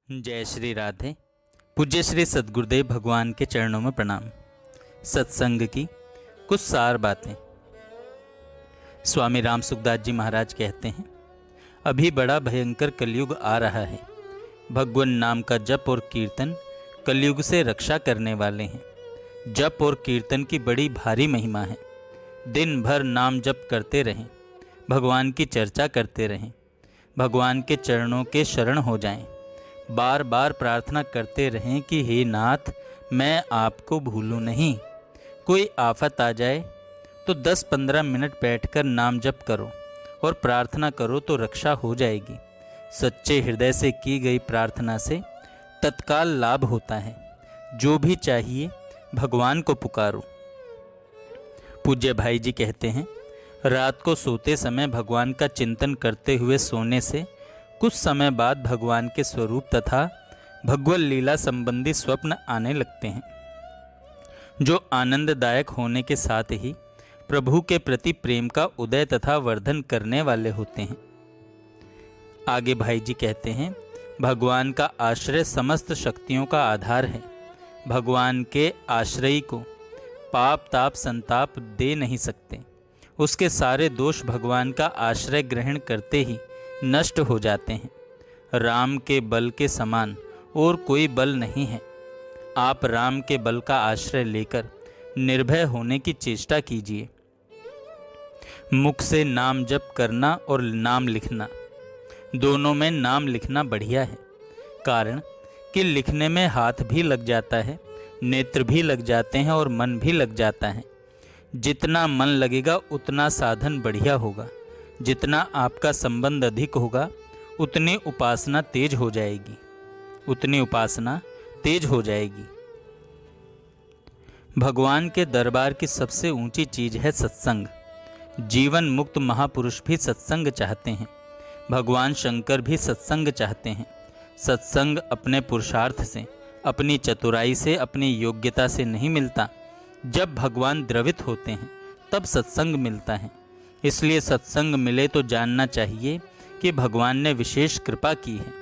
जय श्री राधे। पूज्य श्री सद्गुरुदेव भगवान के चरणों में प्रणाम। सत्संग की कुछ सार बातें। स्वामी राम सुखदास जी महाराज कहते हैं, अभी बड़ा भयंकर कलयुग आ रहा है। भगवान नाम का जप और कीर्तन कलयुग से रक्षा करने वाले हैं। जप और कीर्तन की बड़ी भारी महिमा है। दिन भर नाम जप करते रहें, भगवान की चर्चा करते रहें, भगवान के चरणों के शरण हो जाएं। बार बार प्रार्थना करते रहें कि हे नाथ, मैं आपको भूलूं नहीं। कोई आफत आ जाए तो 10-15 मिनट बैठकर नाम जप करो और प्रार्थना करो तो रक्षा हो जाएगी। सच्चे हृदय से की गई प्रार्थना से तत्काल लाभ होता है। जो भी चाहिए भगवान को पुकारो। पूज्य भाई जी कहते हैं, रात को सोते समय भगवान का चिंतन करते हुए सोने से कुछ समय बाद भगवान के स्वरूप तथा भगवत लीला संबंधी स्वप्न आने लगते हैं, जो आनंददायक होने के साथ ही प्रभु के प्रति प्रेम का उदय तथा वर्धन करने वाले होते हैं। आगे भाई जी कहते हैं, भगवान का आश्रय समस्त शक्तियों का आधार है। भगवान के आश्रयी को पाप ताप संताप दे नहीं सकते। उसके सारे दोष भगवान का आश्रय ग्रहण करते ही नष्ट हो जाते हैं। राम के बल के समान और कोई बल नहीं है। आप राम के बल का आश्रय लेकर निर्भय होने की चेष्टा कीजिए। मुख से नाम जप करना और नाम लिखना, दोनों में नाम लिखना बढ़िया है। कारण कि लिखने में हाथ भी लग जाता है, नेत्र भी लग जाते हैं और मन भी लग जाता है। जितना मन लगेगा उतना साधन बढ़िया होगा। जितना आपका संबंध अधिक होगा उतनी उपासना तेज हो जाएगी। भगवान के दरबार की सबसे ऊंची चीज है सत्संग। जीवन मुक्त महापुरुष भी सत्संग चाहते हैं। भगवान शंकर भी सत्संग चाहते हैं। सत्संग अपने पुरुषार्थ से, अपनी चतुराई से, अपनी योग्यता से नहीं मिलता। जब भगवान द्रवित होते हैं तब सत्संग मिलता है। इसलिए सत्संग मिले तो जानना चाहिए कि भगवान ने विशेष कृपा की है।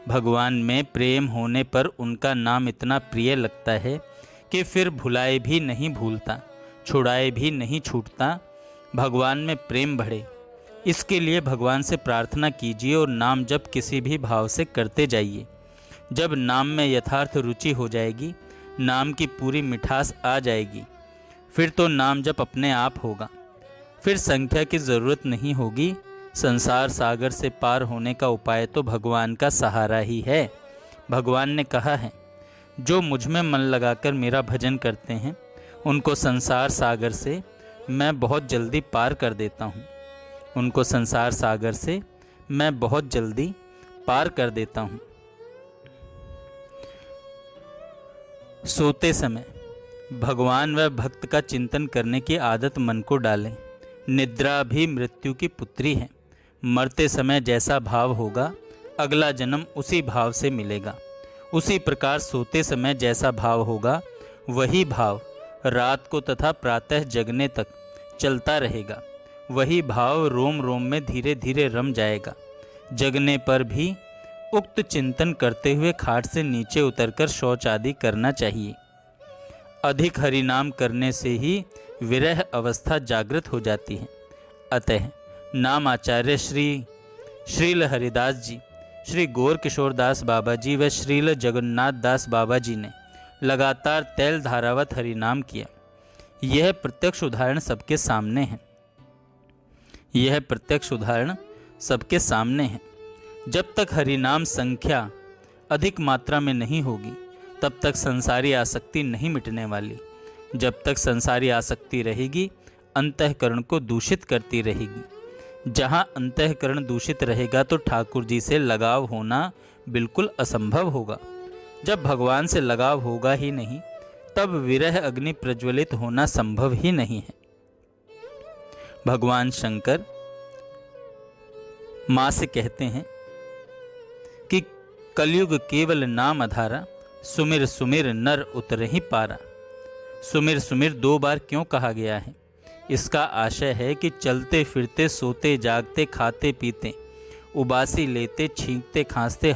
भगवान में प्रेम होने पर उनका नाम इतना प्रिय लगता है कि फिर भुलाए भी नहीं भूलता, छुड़ाए भी नहीं छूटता। भगवान में प्रेम बढ़े, इसके लिए भगवान से प्रार्थना कीजिए और नाम जप किसी भी भाव से करते जाइए। जब नाम में यथार्थ रुचि हो जाएगी, नाम की पूरी मिठास आ जाएगी, फिर तो नाम जप अपने आप होगा। फिर संख्या की ज़रूरत नहीं होगी। संसार सागर से पार होने का उपाय तो भगवान का सहारा ही है। भगवान ने कहा है, जो मुझ में मन लगाकर मेरा भजन करते हैं उनको संसार सागर से मैं बहुत जल्दी पार कर देता हूँ। उनको संसार सागर से मैं बहुत जल्दी पार कर देता हूँ। सोते समय भगवान व भक्त का चिंतन करने की आदत मन को डालें। निद्रा भी मृत्यु की पुत्री है। मरते समय जैसा भाव होगा, अगला जन्म उसी भाव से मिलेगा। उसी प्रकार सोते समय जैसा भाव होगा, वही भाव रात को तथा प्रातः जगने तक चलता रहेगा। वही भाव रोम रोम में धीरे धीरे रम जाएगा। जगने पर भी उक्त चिंतन करते हुए खाट से नीचे उतरकर शौच आदि करना चाहिए। अधिक हरिनाम करने से ही विरह अवस्था जागृत हो जाती है। अतः नाम आचार्य श्रील हरिदास जी, श्री गौर किशोर दास बाबा जी व श्रील जगन्नाथ दास बाबा जी ने लगातार तैल धारावत हरिनाम किया। यह प्रत्यक्ष उदाहरण सबके सामने है। जब तक हरिनाम संख्या अधिक मात्रा में नहीं होगी, तब तक संसारी आसक्ति नहीं मिटने वाली। जब तक संसारी आसक्ति रहेगी, अंतःकरण को दूषित करती रहेगी। जहाँ अंतःकरण दूषित रहेगा तो ठाकुर जी से लगाव होना बिल्कुल असंभव होगा। जब भगवान से लगाव होगा ही नहीं, तब विरह अग्नि प्रज्वलित होना संभव ही नहीं है। भगवान शंकर माँ से कहते हैं कि कलयुग केवल नाम आधारा, सुमिर सुमिर नर उतरहि पारा। सुमिर सुमिर 2 बार क्यों कहा गया है? इसका आशय है कि चलते फिरते, सोते जागते, खाते पीते, उबासी लेते, छींकते खांसते,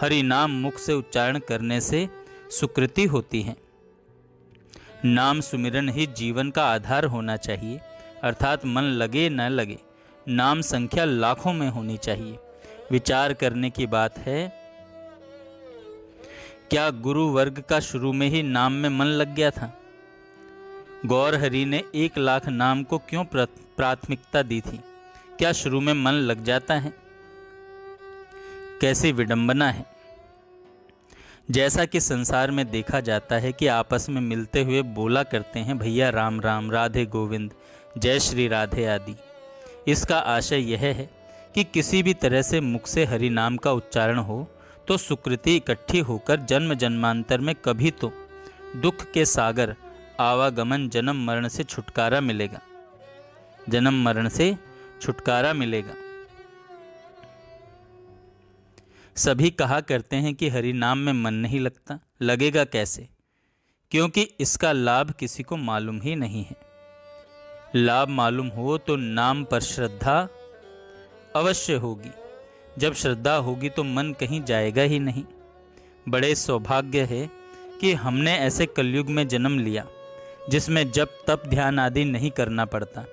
हरि नाम मुख से उच्चारण करने से सुकृति होती है। नाम सुमिरन ही जीवन का आधार होना चाहिए, अर्थात मन लगे न लगे नाम संख्या लाखों में होनी चाहिए। विचार करने की बात है, क्या गुरु वर्ग का शुरू में ही नाम में मन लग गया था? गौर हरि ने 1,00,000 नाम को क्यों प्राथमिकता दी थी? क्या शुरू में मन लग जाता है? कैसी विडंबना है। जैसा कि संसार में देखा जाता है कि आपस में मिलते हुए बोला करते हैं भैया राम राम, राधे गोविंद, जय श्री राधे आदि। इसका आशय यह है कि किसी भी तरह से मुख से हरि नाम का उच्चारण हो तो सुकृति इकट्ठी होकर जन्म जन्मांतर में कभी तो दुख के सागर आवागमन जन्म मरण से छुटकारा मिलेगा, जन्म मरण से छुटकारा मिलेगा। सभी कहा करते हैं कि हरि नाम में मन नहीं लगता। लगेगा कैसे? क्योंकि इसका लाभ किसी को मालूम ही नहीं है। लाभ मालूम हो तो नाम पर श्रद्धा अवश्य होगी। जब श्रद्धा होगी तो मन कहीं जाएगा ही नहीं। बड़े सौभाग्य है कि हमने ऐसे कलयुग में जन्म लिया जिसमें जप तप ध्यान आदि नहीं करना पड़ता।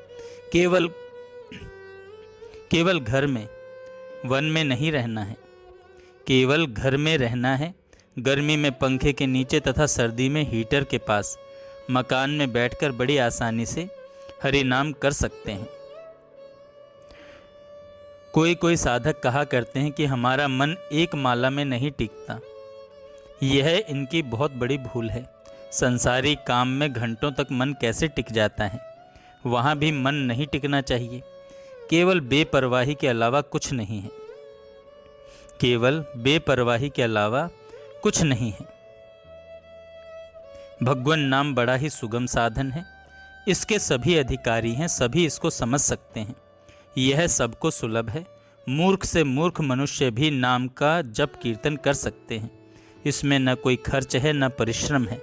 केवल घर में, वन में नहीं रहना है, केवल घर में रहना है। गर्मी में पंखे के नीचे तथा सर्दी में हीटर के पास मकान में बैठकर बड़ी आसानी से हरि नाम कर सकते हैं। कोई साधक कहा करते हैं कि हमारा मन एक माला में नहीं टिकता। यह इनकी बहुत बड़ी भूल है। संसारी काम में घंटों तक मन कैसे टिक जाता है? वहाँ भी मन नहीं टिकना चाहिए। केवल बेपरवाही के अलावा कुछ नहीं है। केवल बेपरवाही के अलावा कुछ नहीं है। भगवान नाम बड़ा ही सुगम साधन है। इसके सभी अधिकारी हैं, सभी इसको समझ सकते हैं। यह सबको सुलभ है। मूर्ख से मूर्ख मनुष्य भी नाम का जप कीर्तन कर सकते हैं। इसमें न कोई खर्च है न परिश्रम है।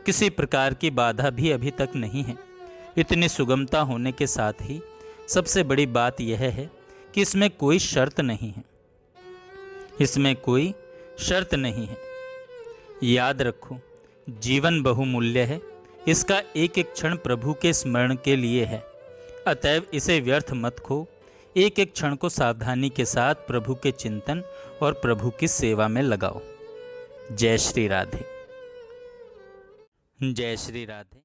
किसी प्रकार की बाधा भी अभी तक नहीं है। इतनी सुगमता होने के साथ ही सबसे बड़ी बात यह है कि इसमें कोई शर्त नहीं है। इसमें कोई शर्त नहीं है। याद रखो, जीवन बहुमूल्य है। इसका एक एक क्षण प्रभु के स्मरण के लिए है। अतएव इसे व्यर्थ मत खो। एक एक क्षण को सावधानी के साथ प्रभु के चिंतन और प्रभु की सेवा में लगाओ। जय श्री राधे। जय श्री राधे।